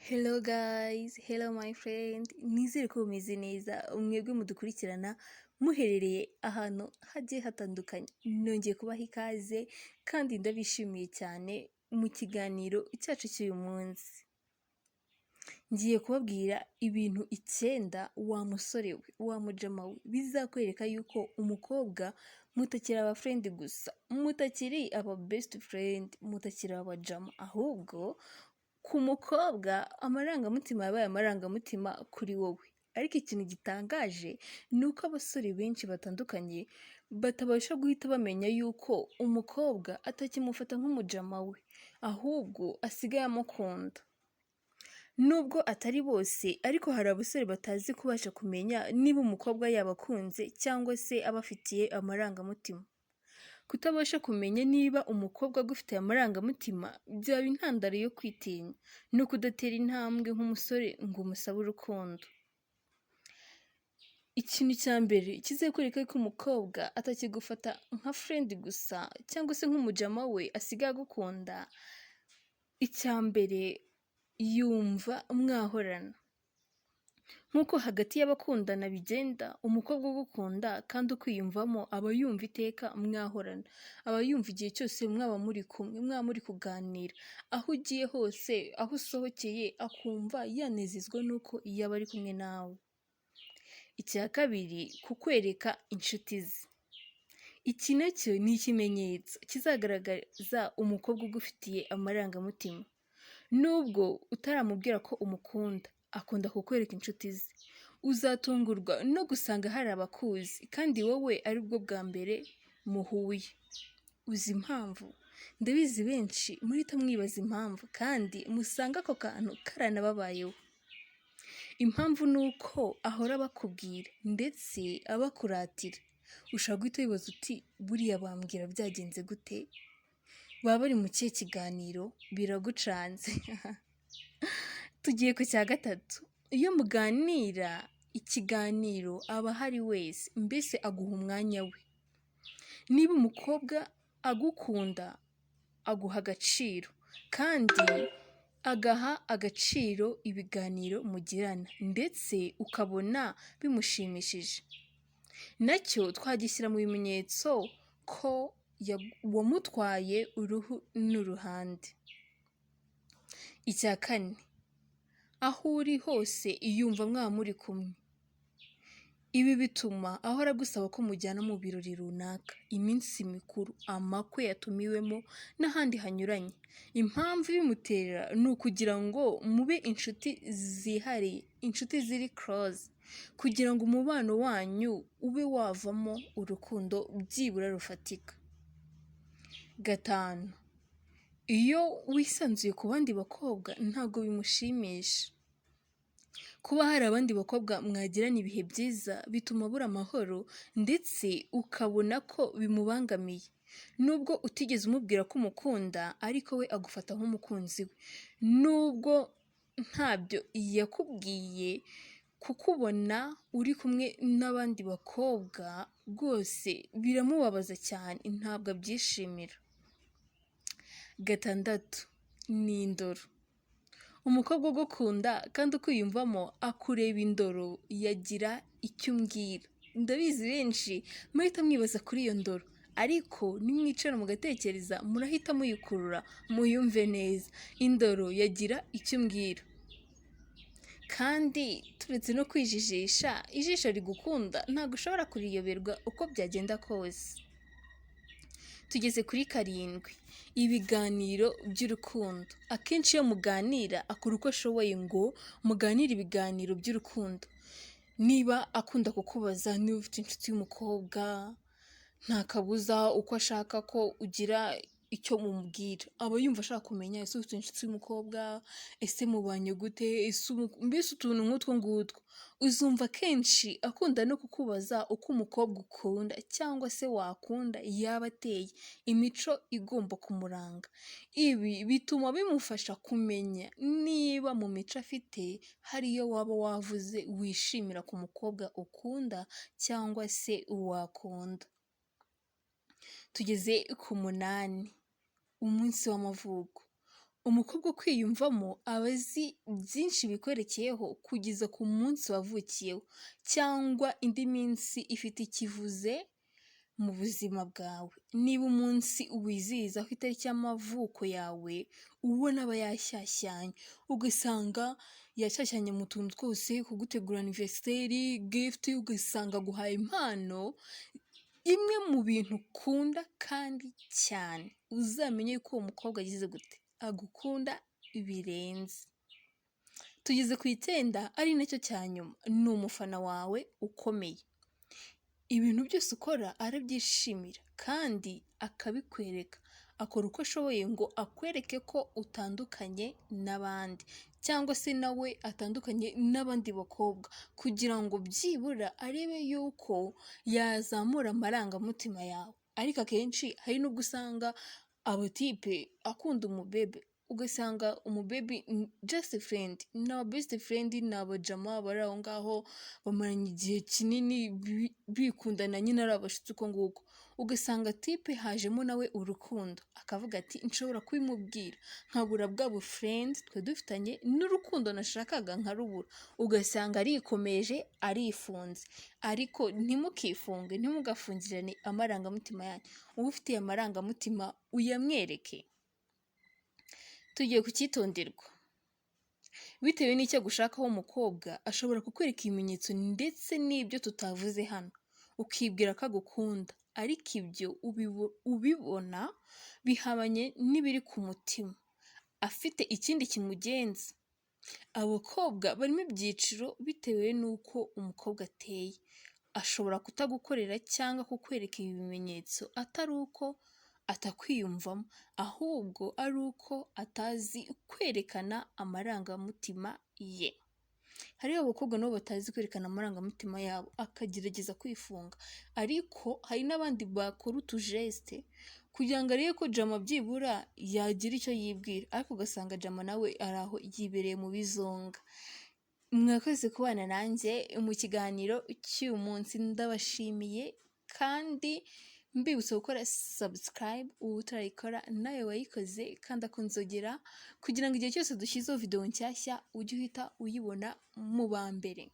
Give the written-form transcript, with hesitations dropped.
Hello guys, hello my friend, nizere ko mumeze neza, mwebwe mudukurikirana muherereye ahantu hagiye hatandukanye. Nongeye kubaha ikaze kandi ndabishimiye cyane mu kiganiro cyacu cy'uyu munsi. Ngiye kubabwira ibintu 9 wa musore we, wa mujama we, bizakwereka yuko umukobwa mutakiri aba friend gusa, mutakiri aba best friend, mutakiri aba jama, ahubwo ku mukobwa amarangamutima yabaye amarangamutima kuri wowe. Ariko ikintu gitangaje ni uko abasore benshi batandukanye batabasha guhita bamenya yuko umukobwa atakimufata nk'umujama we, ahubwo asigaye amukunda. Nubwo atari bose, ariko hari abasore batazi kubasha kumenya niba umukobwa yabakunze cyangwa se abafitiye amarangamutima. Kutabasha kumenya niba umukobwa agufitiye amarangamutima byaba intandaro yo kwitinya no kudatera intambwe nk'umusore ngo umusabe urukundo. Ikintu cya mbere kizakwereka ko umukobwa atakigufata nka friend gusa cyangwa se nk'umujama we asigaye agukunda, icya mbere yumva mwahorana. Nk'uko hagati y'abakundana bigenda, umukobwa ugukunda kandi ukwiyumvamo aba yumva iteka mwahorana, aba yumva igihe cyose mwaba muri kumwe, mwaba muri kuganira, aho ugiye hose, aho usohokeye akumva yanezezwa nuko yaba ari kumwe nawe. Icya kabiri, kukwereka inshuti ze. Iki nacyo ni ikimenyetso kizagaragaza umukobwa ugufitiye amarangamutima. Nubwo utaramubwira ko umukunda, akunda kukwereka inshuti ze. Uzatungurwa no gusanga hari abakuzi kandi wowe ari bwo bwa mbere muhuye. Uzi impamvu? Ndabizi benshi murita mwibaza impamvu kandi musanga ako kantu karanababayeho. Impamvu ni uko ahora bakubwira ndetse abakuratira. Ushobora guhita wibaza uti buriya bambwira byagenze gute? Baba bari mu kihe kiganiro biragucanze. Tugiye ku cya gatatu. Iyo muganira ikiganiro aba ahari wese, mbese aguha umwanya we. Niba umukobwa agukunda, aguha agaciro kandi agaha agaciro ibiganiro mugirana ndetse ukabona bimushimishije. Nacyo twagishyira mu bimenyetso ko wamutwaye uruhu n'uruhande. Icya kane, aho uri hose yumva mwaba muri kumwe. Ibi bituma ahora agusaba ko mujyana mu birori runaka, iminsi mikuru, amakwe yatumiwemo n'ahandi hanyuranye. Impamvu ibimutera ni ukugira ngo mube inshuti zihariye, inshuti ziri close, kugira ngo umubano wanyu ube wavamo urukundo byibura rufatika. Gatanu, iyo wisanzuye ku bandi bakobwa ntabwo bimushimisha. Kuba hari abandi bakobwa mwagirana ibihe byiza bituma abura amahoro ndetse ukabona ko bimubangamiye. Nubwo utigeze umubwira ko umukunda, ariko we agufata nk'umukunzi we. Nubwo ntabyo yakubwiye, kukubona uri kumwe n'abandi bakobwa rwose biramubabaza cyane, ntabwo abyishimira. Gatandatu, ni indoro. Umukobwa ugukunda kandi ukwiyumvamo akureba indoro yagira icyo umbwira. Ndabizi benshi muhita mwibaza kuri iyo ndoro, ariko nimwicara mugatekereza murahita muyikurura muyumve neza. Indoro yagira icyo umbwira. Kandi turetse no kwijijisha, ijisho rigukunda ntabwo ushobora kuriyoberwa uko byagenda kose. Tugeze kuri 7, ibiganiro by'urukundo. Akenshi iyo muganira akora uko ashoboye ngo muganire ibiganiro by'urukundo. Niba akunda kukubaza niba ufite inshuti y'umukobwa, nta kabuza uko ashaka ko ugira icyo mumubwira. Aba yumva ashaka kumenya ese ufite inshuti y'umukobwa, ese mubanye gute, mbese utuntu nk'utwo ngutwo. Uzumva kenshi akunda no kukubaza uko umukobwa ukunda cyangwa se wakunda yaba ateye, imico igomba kumuranga. Ibi bituma bimufasha kumenya niba mu mico afite hariyo waba wavuze wishimira ku mukobwa ukunda cyangwa se wakunda. Tugeze ku 8, umunsi w'amavuko. umukobwa kwiyumvamo aba azi byinshi bikwerekeyeho kugeza ku munsi wavukiyeho cyangwa indi minsi ifite ikivuze mu buzima bwawe. Niba umunsi uwizihizaho itariki y'amavuko yawe, ubona aba yashyashyanye, ugasanga yashyashyanye mu tuntu twose, kugutegura aniveriseri, gifuti, ugasanga aguhaye impano, imwe mu bintu ukunda kandi cyane. Uzamenye ko uwo mukobwa agize gute, agukunda birenze. Tugeze ku icyenda, ari nacyo cya nyuma, ni umufana wawe ukomeye. Ibintu byose ukora arabyishimira kandi akabikwereka, akora uko ashoboye ngo akwereke ko utandukanye n'abandi, cyangwa se nawe atandukanye n'abandi bakobwa, kugira ngo byibura arebe yuko yazamura amarangamutima yawe. Ariko akenshi hari n'ubwo usanga abatipe akunda umubebe, ugasanga umubebe just friend, ni aba best friend, ni abajama bari aho ngaho bamaranye igihe kinini bikundana, nyine ari abashitsi uko nguko. Ugasanga tipe hajemo nawe urukundo, akavuga ati nshobora kubimubwira nkabura bwa friend twe dufitanye, n'urukundo nashakaga nkarubura. Ugasanga arikomeje, arifunze. Ariko ntimukifunge, ntimugafungirane amarangamutima yanyu. Uba ufitiye amarangamutima uyamwereke. Tugiye ku cyitonderwa. Bitewe n'icyo agushakaho umukobwa, ashobora kukwereka ibimenyetso ndetse n'ibyo tutavuze hano, ukibwira ko agukunda, ariko ibyo ubibona bihabanye n'ibiri ku mutima, afite ikindi kimugenza. Abakobwa barimo ibyiciro bitewe n'uko umukobwa ateye. Ashobora kutagukorera cyangwa kukwereka ibi bimenyetso atari uko atakwiyumvamo, ahubwo ari uko atazi kwerekana amarangamutima ye. Hariho abakobwa nabo batazi kwerekana amarangamutima yabo, akagerageza kwifunga. Ariko hari n'abandi bakora utujesite kugira ngo arebe ko Jama byibura yagira icyo yibwira, ariko ugasanga Jama nawe ari aho yibereye mu bizonga. Mwakoze kubana nanjye mu kiganiro cy'uyu munsi, ndabashimiye kandi mbibutsa gukora subscribe ubu utarayikora, nawe wayikoze kandi akunzogera, kugira ngo igihe cyose dushyizeho video nshyashya ujye uhita uyibona mu ba mbere.